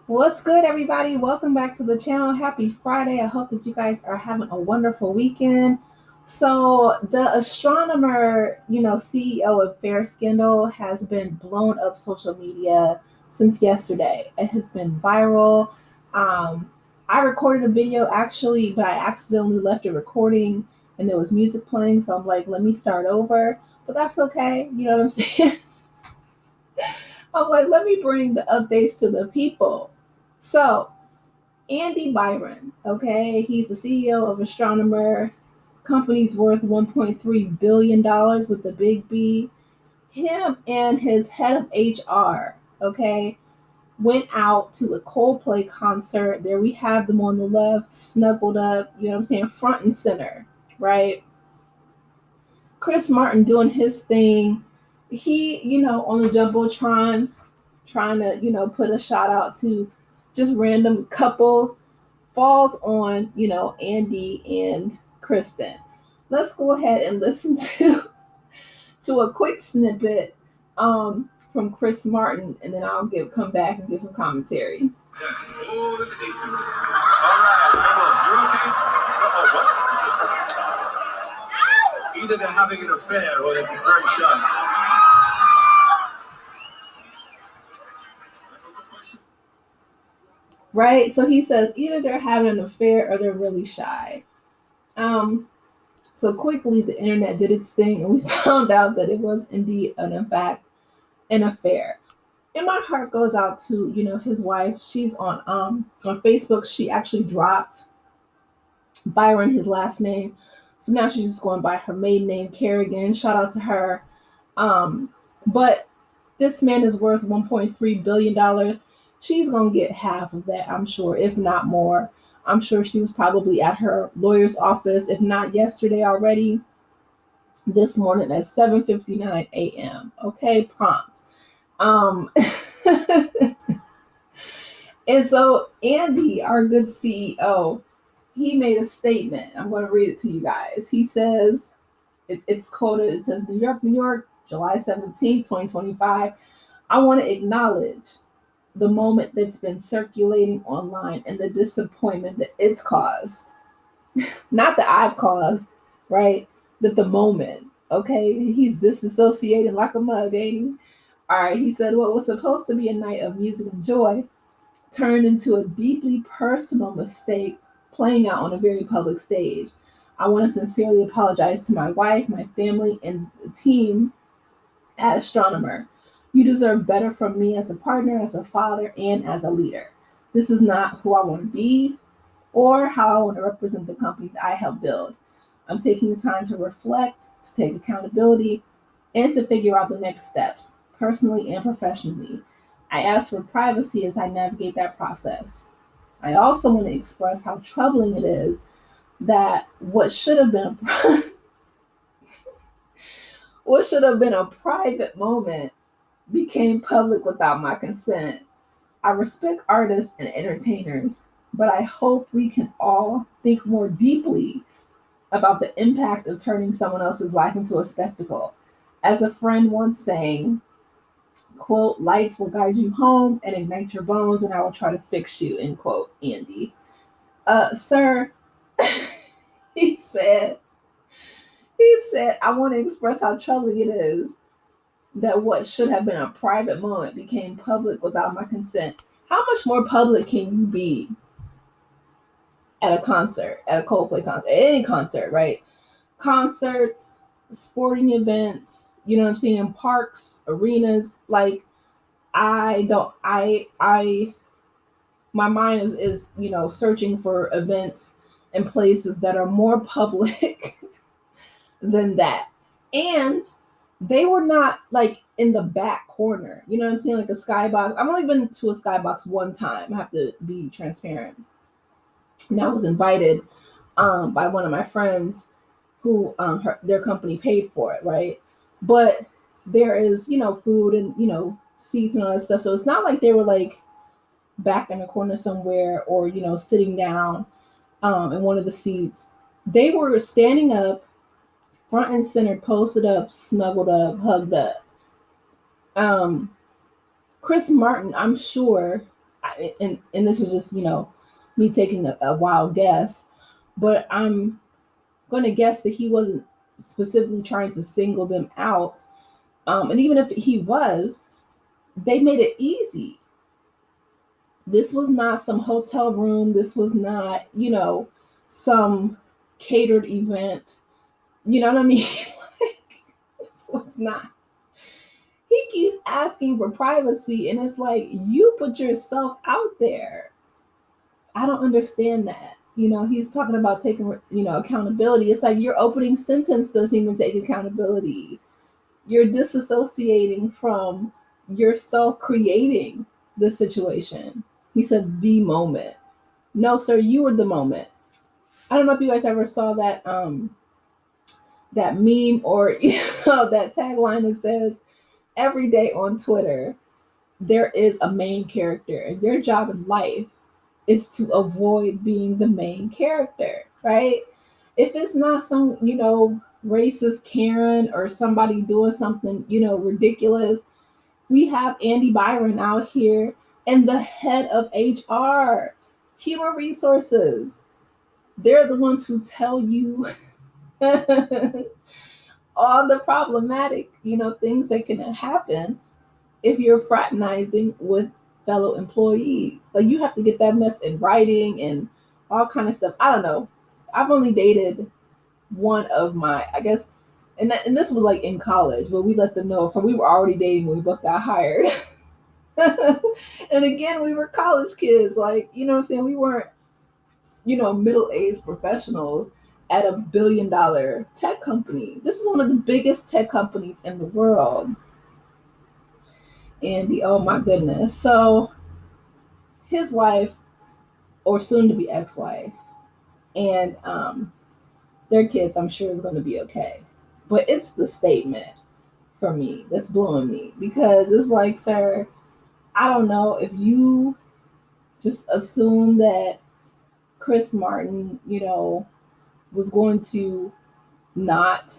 What's good, everybody? Welcome back to the channel. Happy Friday. I hope that you guys are having a wonderful weekend. So, the astronomer, CEO of Fair Scandal has been blown up social media since yesterday. It has been viral. Um, I recorded a video actually, but I accidentally left it recording and there was music playing. So, I'm like, let me start over. But that's okay. You know what I'm saying? I'm like, let me bring the updates to the people. So, Andy Byron, okay, he's the CEO of Astronomer, company's worth $1.3 billion with the big B. Him and his head of HR, okay, went out to a Coldplay concert. There we have them on the left, snuggled up, you know what I'm saying, front and center, right? Chris Martin doing his thing. He, on the Jumbotron, trying to, put a shout out to just random couples, falls on, Andy and Kristen. Let's go ahead and listen to a quick snippet from Chris Martin, and then I'll come back and give some commentary. Oh, look at these two. All right, come on. You're okay? What? Either they're having an affair or they're just very shy. Right? So he says either they're having an affair or they're really shy. So quickly the internet did its thing and we found out that it was indeed in fact an affair. And my heart goes out to, his wife. She's on Facebook. She actually dropped Byron, his last name. So now she's just going by her maiden name, Kerrigan. Shout out to her. But this man is worth $1.3 billion. She's going to get half of that, I'm sure, if not more. I'm sure she was probably at her lawyer's office, if not yesterday already, this morning at 7:59 a.m. Okay, prompt. And so Andy, our good CEO, he made a statement. I'm going to read it to you guys. He says, it's quoted, it says, New York, July 17th, 2025. I want to acknowledge the moment that's been circulating online and the disappointment that it's caused. Not that I've caused, right? That the moment, okay? He's disassociating like a mug, ain't he? All right, he said what was supposed to be a night of music and joy turned into a deeply personal mistake playing out on a very public stage. I want to sincerely apologize to my wife, my family, and the team at Astronomer. You deserve better from me as a partner, as a father, and as a leader. This is not who I want to be or how I want to represent the company that I helped build. I'm taking the time to reflect, to take accountability, and to figure out the next steps, personally and professionally. I ask for privacy as I navigate that process. I also want to express how troubling it is that what should have been a private moment became public without my consent. I respect artists and entertainers, but I hope we can all think more deeply about the impact of turning someone else's life into a spectacle. As a friend once saying, quote, lights will guide you home and ignite your bones, and I will try to fix you, end quote, Andy. Sir, he said, I want to express how troubling it is that what should have been a private moment became public without my consent. How much more public can you be at a concert, at a Coldplay concert, any concert, right? Concerts, sporting events, you know what I'm saying, parks, arenas, like I don't I my mind is searching for events and places that are more public than that. And they were not like in the back corner. You know what I'm saying? Like a skybox. I've only been to a skybox one time. I have to be transparent. And I was invited by one of my friends who their company paid for it, right? But there is, food and, seats and all that stuff. So it's not like they were like back in the corner somewhere or, sitting down in one of the seats. They were standing up, front and center, posted up, snuggled up, hugged up. Um, Chris Martin, I'm sure, and this is just, me taking a wild guess, but I'm going to guess that he wasn't specifically trying to single them out. And even if he was, they made it easy. This was not some hotel room. This was not, some catered event. You know what I mean? Like, this was not. He keeps asking for privacy, and it's like, you put yourself out there. I don't understand that. He's talking about taking, accountability. It's like your opening sentence doesn't even take accountability. You're disassociating from yourself creating the situation. He said the moment. No, sir, you were the moment. I don't know if you guys ever saw that meme or that tagline that says every day on Twitter there is a main character, and your job in life is to avoid being the main character, right? If it's not some, racist Karen or somebody doing something, ridiculous, we have Andy Byron out here and the head of HR, human resources. They're the ones who tell you all the problematic, things that can happen if you're fraternizing with fellow employees. Like, you have to get that mess in writing and all kind of stuff. I don't know. I've only dated one of my, I guess, and this was like in college, but we let them know from we were already dating when we both got hired. And again, we were college kids, like, what I'm saying? We weren't, middle-aged professionals at a billion-dollar tech company. This is one of the biggest tech companies in the world. Andy, oh my goodness. So his wife, or soon to be ex-wife, and their kids, I'm sure, is going to be okay. But it's the statement for me that's blowing me, because it's like, sir, I don't know if you just assume that Chris Martin, was going to not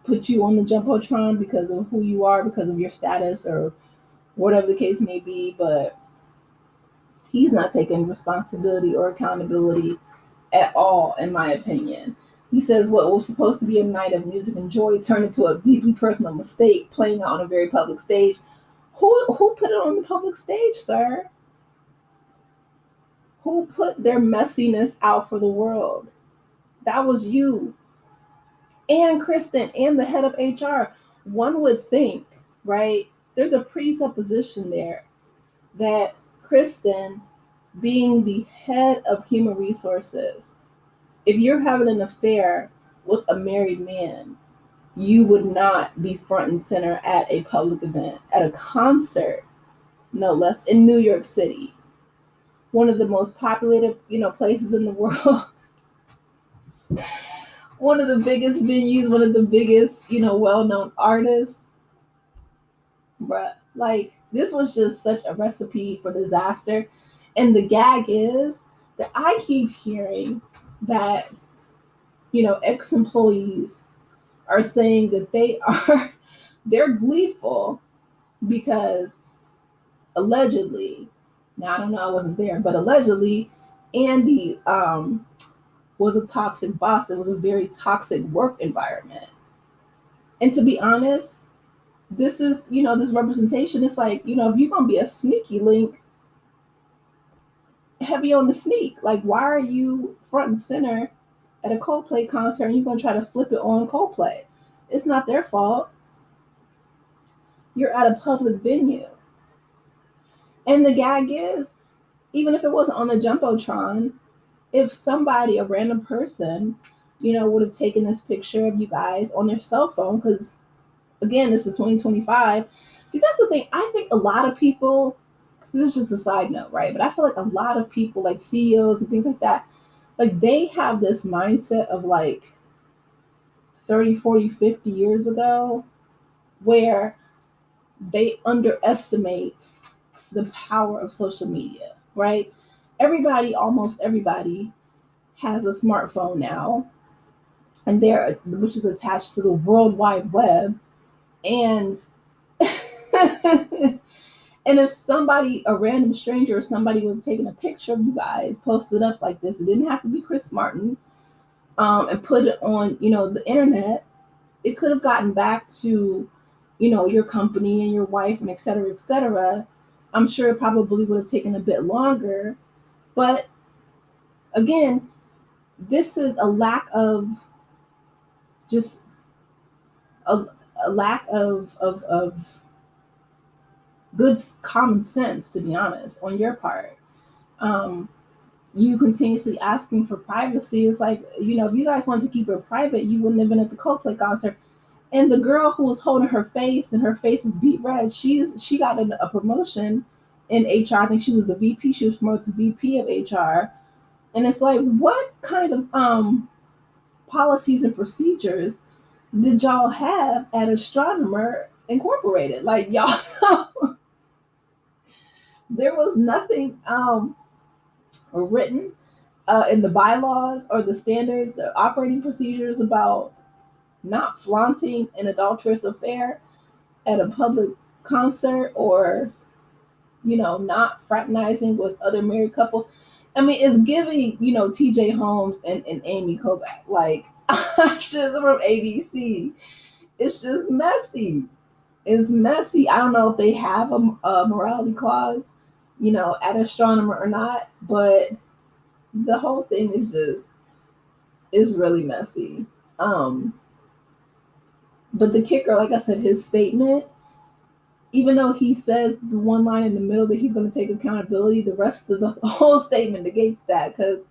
put you on the Jumbotron because of who you are, because of your status, or whatever the case may be, but he's not taking responsibility or accountability at all, in my opinion. He says what was supposed to be a night of music and joy turned into a deeply personal mistake, playing out on a very public stage. Who put it on the public stage, sir? Who put their messiness out for the world? That was you and Kristen and the head of HR. One would think, right? There's a presupposition there that Kristen, being the head of human resources, if you're having an affair with a married man, you would not be front and center at a public event, at a concert, no less, in New York City, one of the most populated, places in the world, one of the biggest venues, one of the biggest, well-known artists. Bruh, like, this was just such a recipe for disaster. And the gag is that I keep hearing that, ex-employees are saying that they're gleeful because allegedly, now I don't know, I wasn't there, but allegedly Andy was a toxic boss. It was a very toxic work environment. And to be honest, this is, this representation is like, if you're going to be a sneaky link, heavy on the sneak. Like, why are you front and center at a Coldplay concert and you're going to try to flip it on Coldplay? It's not their fault. You're at a public venue. And the gag is, even if it wasn't on the Jumbotron, if somebody, a random person, would have taken this picture of you guys on their cell phone, because again, this is 2025. See, that's the thing. I think a lot of people, this is just a side note, right? But I feel like a lot of people, like CEOs and things like that, like, they have this mindset of like 30, 40, 50 years ago, where they underestimate the power of social media, right? Almost everybody has a smartphone now, and which is attached to the World Wide Web. And And if somebody, a random stranger or somebody would have taken a picture of you guys, posted up like this, it didn't have to be Chris Martin, and put it on, the internet, it could have gotten back to, your company and your wife and et cetera, et cetera. I'm sure it probably would have taken a bit longer. But again, this is a lack of just a lack of good common sense, to be honest, on your part. Um, you continuously asking for privacy. It's like, if you guys wanted to keep it private, you wouldn't have been at the Coldplay concert. And the girl who was holding her face and her face is beat red, she got a promotion in HR. I think she was the VP. She was promoted to VP of HR. And it's like, what kind of policies and procedures did y'all have at Astronomer Incorporated? Like, y'all, there was nothing written in the bylaws or the standards or operating procedures about not flaunting an adulterous affair at a public concert, or not fraternizing with other married couple. I mean, it's giving, TJ Holmes and Amy Kovac, like, just from ABC. It's just messy. It's messy. I don't know if they have a morality clause, at Astronomer or not, but the whole thing is really messy. But the kicker, like I said, his statement, even though he says the one line in the middle that he's going to take accountability, the rest of the whole statement negates that, because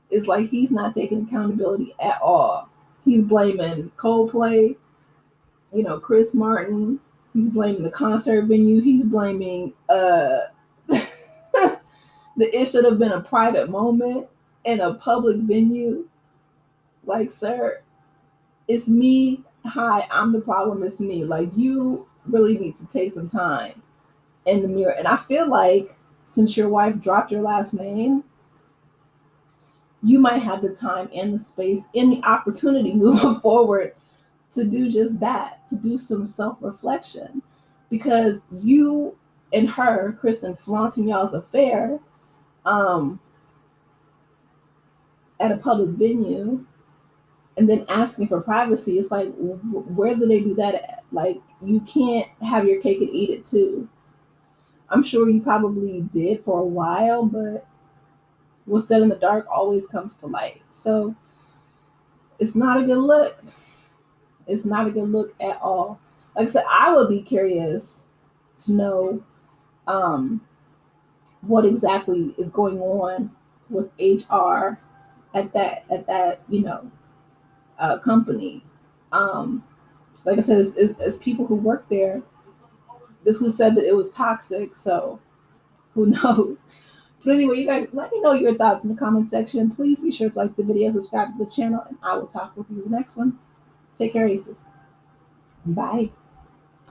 it's like he's not taking accountability at all. He's blaming Coldplay, Chris Martin. He's blaming the concert venue. He's blaming it should have been a private moment in a public venue. Like, sir, it's me. Hi, I'm the problem. It's me. Like, you really need to take some time in the mirror. And I feel like since your wife dropped your last name, you might have the time and the space and the opportunity moving forward to do just that, to do some self-reflection. Because you and her, Kristen, flaunting y'all's affair um, at a public venue and then asking for privacy, it's like, where do they do that at? Like, you can't have your cake and eat it too. I'm sure you probably did for a while, but what's said in the dark always comes to light. So it's not a good look. It's not a good look at all. Like I said, I would be curious to know um, what exactly is going on with HR at that company. Um, like I said, it's people who work there who said that it was toxic. So who knows? But anyway, you guys, let me know your thoughts in the comment section. Please be sure to like the video, subscribe to the channel, and I will talk with you in the next one. Take care, Aces. Bye.